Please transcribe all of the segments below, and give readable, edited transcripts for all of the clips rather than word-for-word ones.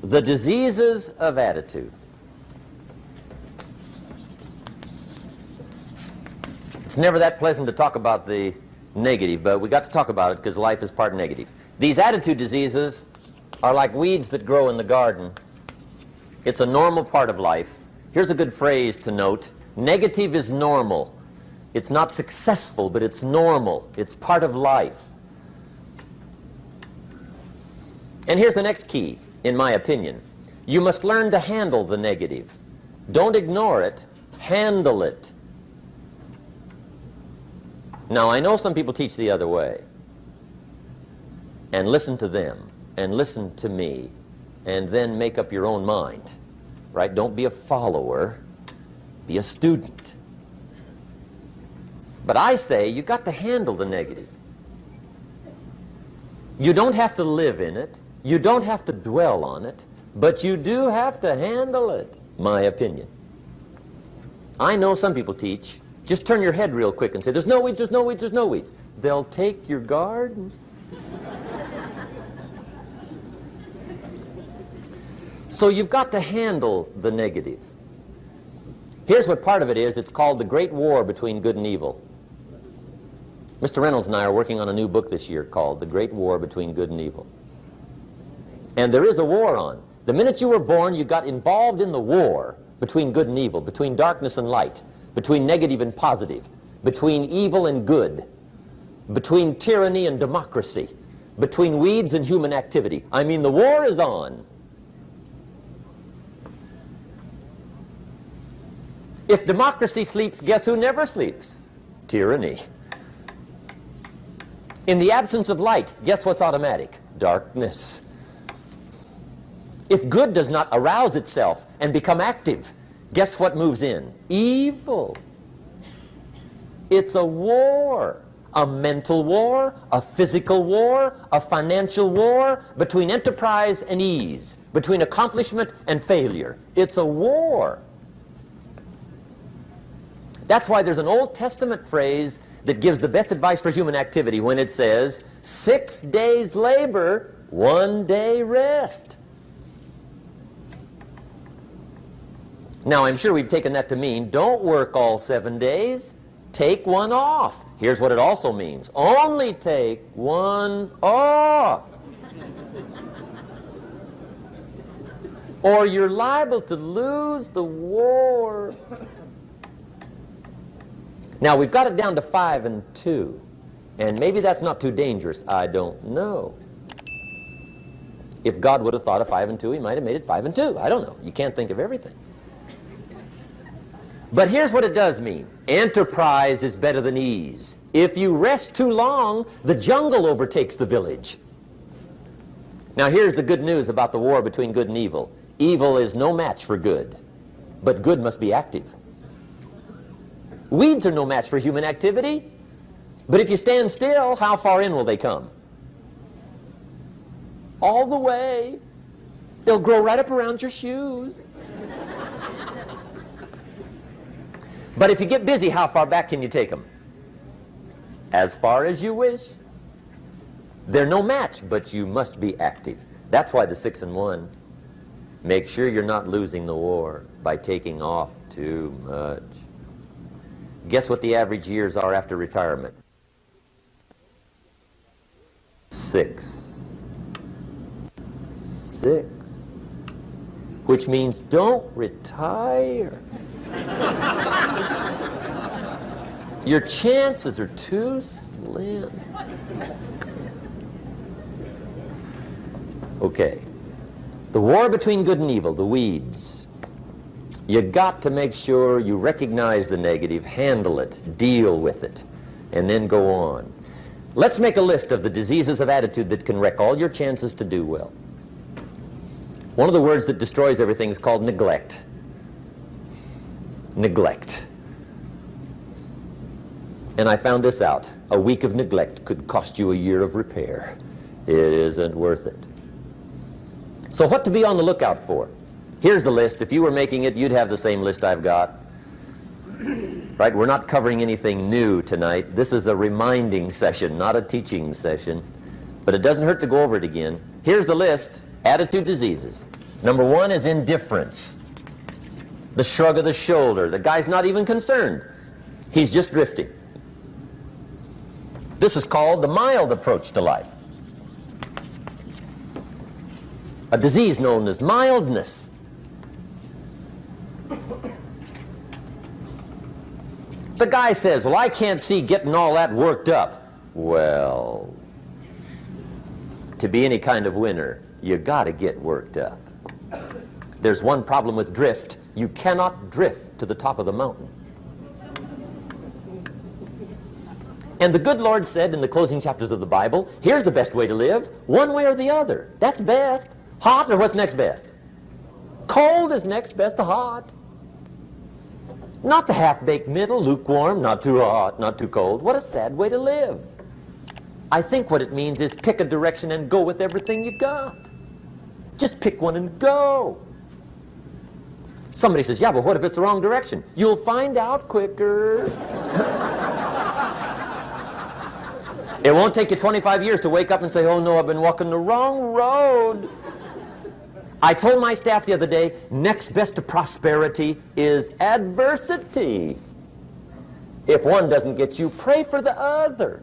The diseases of attitude. It's never that pleasant to talk about the negative, but we got to talk about it because life is part negative. These attitude diseases are like weeds that grow in the garden. It's a normal part of life. Here's a good phrase to note. Negative is normal. It's not successful, but it's normal. It's part of life. And here's the next key, in my opinion. You must learn to handle the negative. Don't ignore it. Handle it. Now, I know some people teach the other way. And listen to them, and listen to me, and then make up your own mind. Right? Don't be a follower. Be a student. But I say you got to handle the negative. You don't have to live in it. You don't have to dwell on it. But you do have to handle it, my opinion. I know some people teach, just turn your head real quick and say, there's no weeds, there's no weeds, there's no weeds. They'll take your garden. So you've got to handle the negative. Here's what part of it is. It's called the Great War Between Good and Evil. Mr. Reynolds and I are working on a new book this year called The Great War Between Good and Evil. And there is a war on. The minute you were born, you got involved in the war between good and evil, between darkness and light, between negative and positive, between evil and good, between tyranny and democracy, between weeds and human activity. I mean, the war is on. If democracy sleeps, guess who never sleeps? Tyranny. In the absence of light, guess what's automatic? Darkness. If good does not arouse itself and become active, guess what moves in? Evil. It's a war. A mental war, a physical war, a financial war, between enterprise and ease, between accomplishment and failure. It's a war. That's why there's an Old Testament phrase that gives the best advice for human activity when it says, 6 days labor, 1 day rest. Now, I'm sure we've taken that to mean, don't work all 7 days, take one off. Here's what it also means, only take one off. Or you're liable to lose the war. Now, we've got it down to 5 and 2, and maybe that's not too dangerous. I don't know. If God would have thought of 5 and 2, he might have made it 5 and 2. I don't know. You can't think of everything. But here's what it does mean. Enterprise is better than ease. If you rest too long, the jungle overtakes the village. Now, here's the good news about the war between good and evil. Evil is no match for good, but good must be active. Weeds are no match for human activity, but if you stand still, how far in will they come? All the way. They'll grow right up around your shoes. But if you get busy, how far back can you take them? As far as you wish. They're no match, but you must be active. That's why the 6 and 1. Make sure you're not losing the war by taking off too much. Guess what the average years are after retirement? 6. 6. Which means don't retire. Your chances are too slim. Okay. The war between good and evil, the weeds. You got to make sure you recognize the negative, handle it, deal with it, and then go on. Let's make a list of the diseases of attitude that can wreck all your chances to do well. One of the words that destroys everything is called neglect. Neglect. And I found this out. A week of neglect could cost you a year of repair. It isn't worth it. So what to be on the lookout for? Here's the list. If you were making it, you'd have the same list I've got. Right? We're not covering anything new tonight. This is a reminding session, not a teaching session. But it doesn't hurt to go over it again. Here's the list. Attitude diseases. Number one is indifference. The shrug of the shoulder. The guy's not even concerned. He's just drifting. This is called the mild approach to life. A disease known as mildness. The guy says, well, I can't see getting all that worked up. Well, to be any kind of winner, you got to get worked up. There's one problem with drift. You cannot drift to the top of the mountain. And the good Lord said in the closing chapters of the Bible, here's the best way to live, one way or the other. That's best. Hot or what's next best? Cold is next best to hot. Not the half-baked middle, lukewarm, not too hot, not too cold. What a sad way to live. I think what it means is pick a direction and go with everything you got. Just pick one and go. Somebody says, yeah, but what if it's the wrong direction? You'll find out quicker. It won't take you 25 years to wake up and say, oh no, I've been walking the wrong road. I told my staff the other day, next best to prosperity is adversity. If one doesn't get you, pray for the other.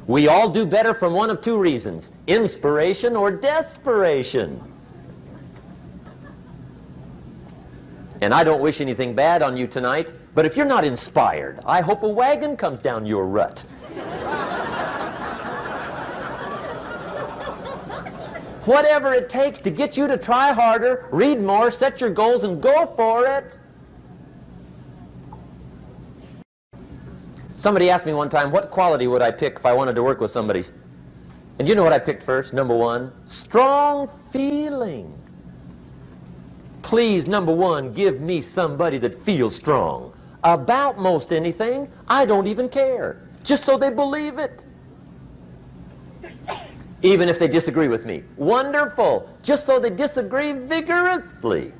We all do better from one of two reasons, inspiration or desperation. And I don't wish anything bad on you tonight, but if you're not inspired, I hope a wagon comes down your rut. Whatever it takes to get you to try harder, read more, set your goals, and go for it. Somebody asked me one time, what quality would I pick if I wanted to work with somebody? And you know what I picked first? Number one, strong feeling. Please, number one, give me somebody that feels strong. About most anything, I don't even care. Just so they believe it. Even if they disagree with me. Wonderful. Just so they disagree vigorously.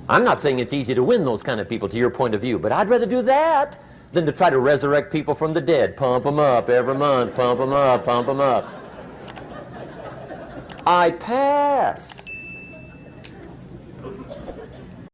I'm not saying it's easy to win those kind of people to your point of view, but I'd rather do that than to try to resurrect people from the dead. Pump them up every month. Pump them up, pump them up. I pass.